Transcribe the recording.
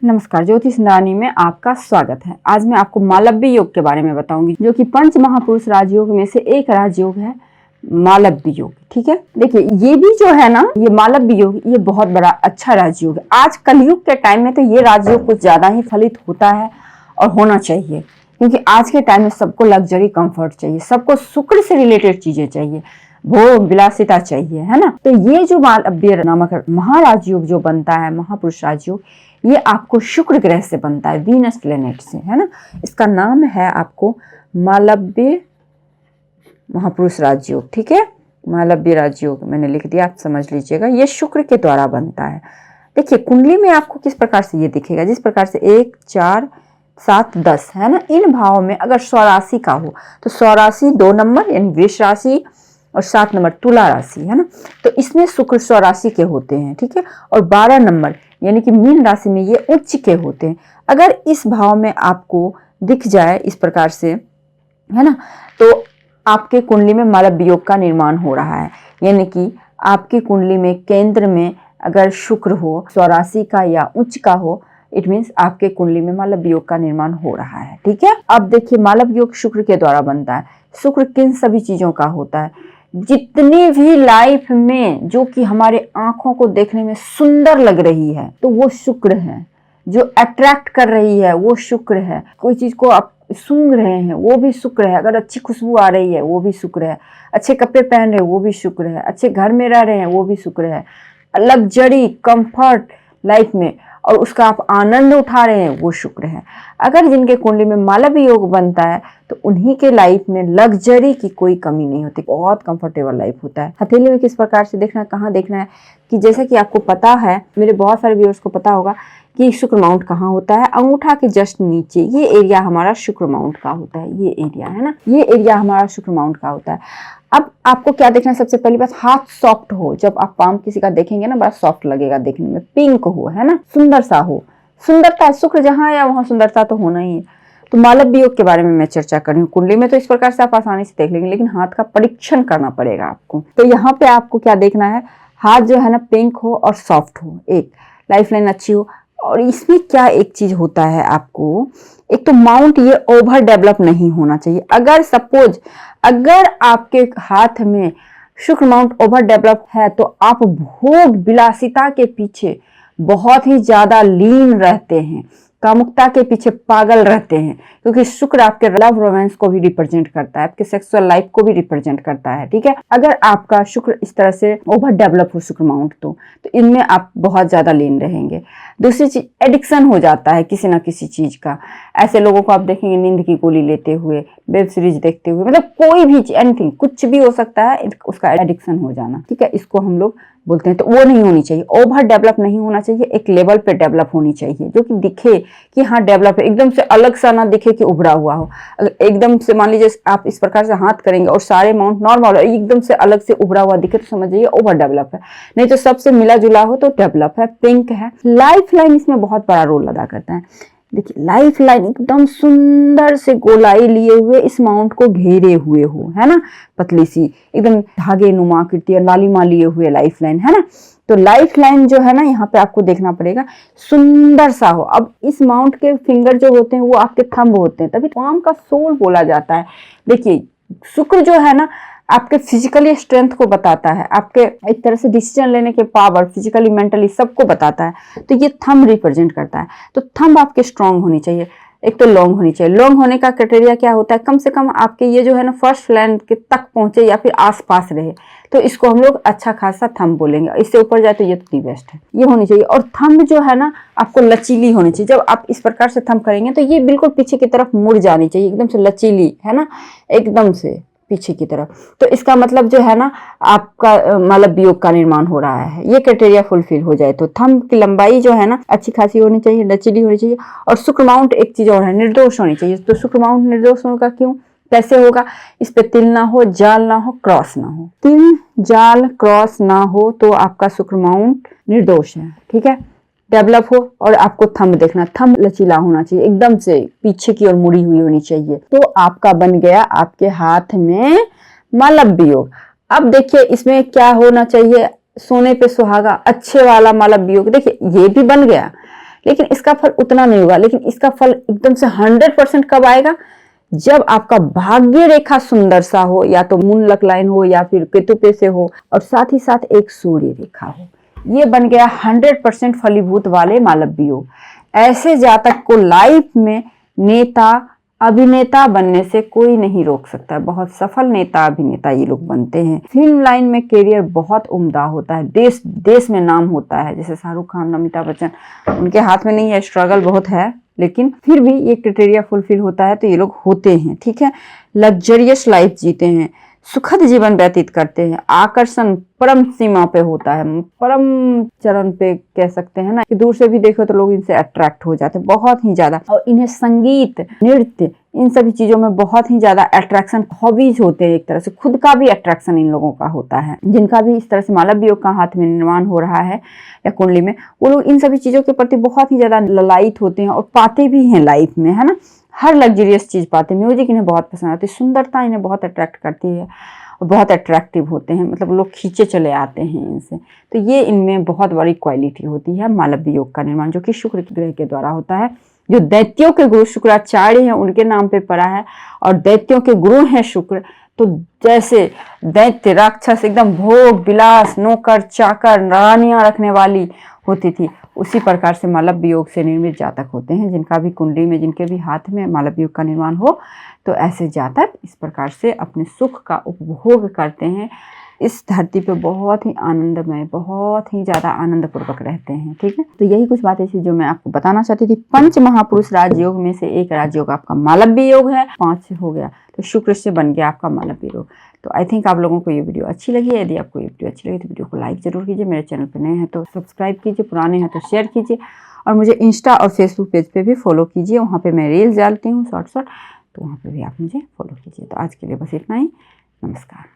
नमस्कार, ज्योतिष रानी में आपका स्वागत है। आज मैं आपको मालव्य योग के बारे में बताऊंगी, जो कि पंच महापुरुष राजयोग में से एक राजयोग है, मालव्य योग। ठीक है, देखिए ये भी जो है ना, ये मालव्य योग ये बहुत बड़ा अच्छा राजयोग है। आज कलयुग के टाइम में तो ये राजयोग कुछ ज्यादा ही फलित होता है और होना चाहिए, क्योंकि आज के टाइम में सबको लग्जरी कंफर्ट चाहिए, सबको शुक्र से रिलेटेड चीजें चाहिए, भोग विलासिता चाहिए, है ना। तो ये जो मालव्य नामक महाराज योग जो बनता है, महापुरुष राजयोग, ये आपको शुक्र ग्रह से बनता है, वीनस प्लेनेट से, है ना। इसका नाम है आपको मालव्य महापुरुष राजयोग। ठीक है, मालव्य राजयोग मैंने लिख दिया, आप समझ लीजिएगा। ये शुक्र के द्वारा बनता है। देखिए कुंडली में आपको किस प्रकार से ये दिखेगा, जिस प्रकार से 1, 4, 7, 10 है ना, इन भावों में अगर स्वराशि का हो तो स्वराशि 2 नंबर यानी वृष राशि और 7 नंबर तुला राशि, है ना। तो इसमें शुक्र स्वराशि के होते हैं, ठीक है। और 12 नंबर यानी कि मीन राशि में ये उच्च के होते हैं। अगर इस भाव में आपको दिख जाए इस प्रकार से, है ना, तो आपके कुंडली में मालव्य योग का निर्माण हो रहा है। यानी कि आपकी कुंडली में केंद्र में अगर शुक्र हो, स्वराशि का या उच्च का हो, इट मीन्स आपके कुंडली में मालव्य योग का निर्माण हो रहा है। ठीक है, अब देखिए मालव्य योग शुक्र के द्वारा बनता है। शुक्र किन सभी चीजों का होता है, जितनी भी लाइफ में जो कि हमारे आंखों को देखने में सुंदर लग रही है तो वो शुक्र है। जो अट्रैक्ट कर रही है वो शुक्र है। कोई चीज को आप सूंघ रहे हैं वो भी शुक्र है। अगर अच्छी खुशबू आ रही है वो भी शुक्र है। अच्छे कपड़े पहन रहे हैं वो भी शुक्र है। अच्छे घर में रह रहे हैं वो भी शुक्र है। लग्जरी कंफर्ट लाइफ में और उसका आप आनंद उठा रहे हैं वो शुक्र है। अगर जिनके कुंडली में मालव्य योग बनता है तो उन्हीं के लाइफ में लग्जरी की कोई कमी नहीं होती, बहुत कंफर्टेबल लाइफ होता है। हथेली में किस प्रकार से देखना है, कहाँ देखना है, कि जैसा कि आपको पता है, मेरे बहुत सारे व्यूअर्स को पता होगा कि शुक्र माउंट कहाँ होता है। अंगूठा के जस्ट नीचे ये एरिया हमारा शुक्र माउंट का होता है। ये एरिया है ना, ये एरिया हमारा शुक्र माउंट का होता है। अब आपको क्या देखना है, सबसे पहली बात, हाथ सॉफ्ट हो। जब आप पाम किसी का देखेंगे ना, बड़ा सॉफ्ट लगेगा देखने में, पिंक हो, है ना, सुंदर सा हो। सुंदरता, शुक्र जहाँ है वहाँ सुंदरता तो होना ही है। तो मालव्य योग के बारे में मैं चर्चा कर रही हूँ। कुंडली में तो इस प्रकार से आप आसानी से देख लेंगे, लेकिन हाथ का परीक्षण करना पड़ेगा आपको। तो यहाँ पे आपको क्या देखना है, हाथ जो है ना पिंक हो और सॉफ्ट हो, एक लाइफ लाइन अच्छी हो। और इसमें क्या एक चीज होता है आपको, एक तो माउंट ये ओवर डेवलप नहीं होना चाहिए। अगर सपोज अगर आपके हाथ में शुक्र माउंट ओवर डेवलप है तो आप भोग विलासिता के पीछे बहुत ही ज्यादा लीन रहते हैं, कामुकता के पीछे पागल रहते हैं, क्योंकि शुक्र आपके लव रोमांस को भी रिप्रेजेंट करता है, आपके सेक्सुअल लाइफ को भी रिप्रेजेंट करता है। ठीक है, अगर आपका शुक्र इस तरह से ओवर डेवलप हो शुक्र माउंट तो इनमें आप बहुत ज्यादा लीन रहेंगे। दूसरी चीज, एडिक्शन हो जाता है किसी ना किसी चीज का। ऐसे लोगों को आप देखेंगे नींद की गोली लेते हुए, वेब सीरीज देखते हुए, मतलब कोई भी एनीथिंग, कुछ भी हो सकता है, उसका एडिक्शन हो जाना। ठीक है, इसको हम लोग बोलते हैं। तो वो नहीं होनी चाहिए, ओवर डेवलप नहीं होना चाहिए, एक लेवल पे डेवलप होनी चाहिए जो कि दिखे कि हाँ डेवलप है, एकदम से अलग सा ना दिखे कि उभरा हुआ हो। अगर एकदम से मान लीजिए आप इस प्रकार से हाथ करेंगे और सारे माउंट नॉर्मल, एकदम से अलग से उभरा हुआ दिखे तो समझ जाइए ओवर डेवलप है। नहीं तो सबसे मिला जुला हो तो डेवलप है, पिंक है। लाइफ लाइन इसमें बहुत बड़ा रोल अदा करता है। देखिए लाइफ लाइन एकदम सुंदर से गोलाई लिए हुए इस माउंट को घेरे हुए हो, है ना, पतली सी एकदम धागे नुमा आकृति, लालिमा लिए हुए लाइफ लाइन, है ना। तो लाइफ लाइन जो है ना, यहाँ पे आपको देखना पड़ेगा सुंदर सा हो। अब इस माउंट के फिंगर जो होते हैं वो आपके थंब होते हैं, तभी पाम का सोल बोला जाता है। देखिए शुक्र जो है ना आपके फिजिकली स्ट्रेंथ को बताता है, आपके एक तरह से डिसीजन लेने के पावर, फिजिकली मेंटली सबको बताता है। तो ये थंब रिप्रेजेंट करता है। तो थंब आपके स्ट्रांग होनी चाहिए, एक तो लॉन्ग होनी चाहिए। लॉन्ग होने का क्राइटेरिया क्या होता है, कम से कम आपके ये जो है ना फर्स्ट लैंड के तक पहुंचे या फिर आसपास रहे, तो इसको हम लोग अच्छा खासा थंब बोलेंगे। इससे ऊपर जाए तो ये तो दी बेस्ट है, ये होनी चाहिए। और थंब जो है ना आपको लचीली होनी चाहिए। जब आप इस प्रकार से थंब करेंगे तो ये बिल्कुल पीछे की तरफ मुड़ जानी चाहिए, एकदम से लचीली, है ना, एकदम से पीछे की तरफ। तो इसका मतलब जो है ना आपका मालव्य योग का निर्माण हो रहा है। ये क्राइटेरिया फुलफिल हो जाए तो थंब की लंबाई जो है ना अच्छी खासी होनी चाहिए, लचीली होनी चाहिए। और शुक्र माउंट एक चीज और है, निर्दोष होनी चाहिए। तो शुक्र माउंट निर्दोष होगा क्यों, कैसे होगा, इस पे तिल ना हो, जाल ना हो, क्रॉस ना हो। तिल जाल क्रॉस ना हो तो आपका शुक्र माउंट निर्दोष है। ठीक है, डेवलप हो। और आपको थंब देखना, थंब लचीला होना चाहिए, एकदम से पीछे की ओर मुड़ी हुई होनी चाहिए। तो आपका बन गया आपके हाथ में मालव्य योग। अब देखिए इसमें क्या होना चाहिए, सोने पे सुहागा, अच्छे वाला मालव्य योग। देखिए ये भी बन गया, लेकिन इसका फल उतना नहीं होगा। लेकिन इसका फल एकदम से 100% कब आएगा? जब आपका भाग्य रेखा सुंदर सा हो, या तो मून लक लाइन हो या फिर केतु पे से हो, और साथ ही साथ एक सूर्य रेखा हो। ये बन गया 100% फलीभूत वाले मालव्य योग। ऐसे जातक को लाइफ में नेता अभिनेता बनने से कोई नहीं रोक सकता। बहुत सफल नेता अभिनेता ये लोग बनते हैं। फिल्म लाइन में करियर बहुत उम्दा होता है, देश देश में नाम होता है। जैसे शाहरुख खान, अमिताभ बच्चन, उनके हाथ में नहीं है, स्ट्रगल बहुत है, लेकिन फिर भी ये क्राइटेरिया फुलफिल होता है तो ये लोग होते हैं। ठीक है, लग्जरियस लाइफ जीते हैं, सुखद जीवन व्यतीत करते हैं, आकर्षण परम सीमा पे होता है, परम चरण पे कह सकते हैं ना, कि दूर से भी देखो तो लोग इनसे अट्रैक्ट हो जाते हैं बहुत ही ज्यादा। और इन्हें संगीत, नृत्य, इन सभी चीजों में बहुत ही ज्यादा अट्रैक्शन, हॉबीज होते हैं। एक तरह से खुद का भी अट्रैक्शन इन लोगों का होता है। जिनका भी इस तरह से मालव्य योग का हाथ में निर्माण हो रहा है या कुंडली में, वो लोग इन सभी चीजों के प्रति बहुत ही ज्यादा ललायित होते हैं और पाते भी हैं लाइफ में, है ना। हर लग्जरियस चीज पाते हैं। म्यूजिक इन्हें बहुत पसंद आती है, सुंदरता इन्हें बहुत अट्रैक्ट करती है और बहुत अट्रैक्टिव होते हैं, मतलब लोग खींचे चले आते हैं इनसे। तो ये इनमें बहुत बड़ी क्वालिटी होती है मालव्य योग का निर्माण, जो कि शुक्र ग्रह के द्वारा होता है। जो दैत्यों के गुरु शुक्राचार्य हैं उनके नाम पे पड़ा है, और दैत्यों के गुरु हैं शुक्र। तो जैसे दैत्य राक्षस एकदम भोग विलास, नौकर चाकर, रानियां रखने वाली होती थी, उसी प्रकार से मालव्य योग से निर्मित जातक होते हैं। जिनका भी कुंडली में, जिनके भी हाथ में मालव्य योग का निर्माण हो, तो ऐसे जातक इस प्रकार से अपने सुख का उपभोग करते हैं। इस धरती पे बहुत ही आनंदमय, बहुत ही ज्यादा आनंद पूर्वक रहते हैं। ठीक है, तो यही कुछ बातें थी जो मैं आपको बताना चाहती थी। पंच महापुरुष राजयोग में से एक राजयोग आपका मालव्य योग है। 5 हो गया तो शुक्र से बन गया आपका मालव्य योग। तो आई थिंक आप लोगों को ये वीडियो अच्छी लगी है। यदि आपको ये वीडियो अच्छी लगी तो वीडियो को लाइक जरूर कीजिए। मेरे चैनल पर नए हैं तो सब्सक्राइब कीजिए, पुराने हैं तो शेयर कीजिए, और मुझे इंस्टा और फेसबुक पेज पे भी फॉलो कीजिए। वहाँ पे मैं रील्स डालती हूँ शॉर्ट, तो वहाँ पे भी आप मुझे फॉलो कीजिए। तो आज के लिए बस इतना ही। नमस्कार।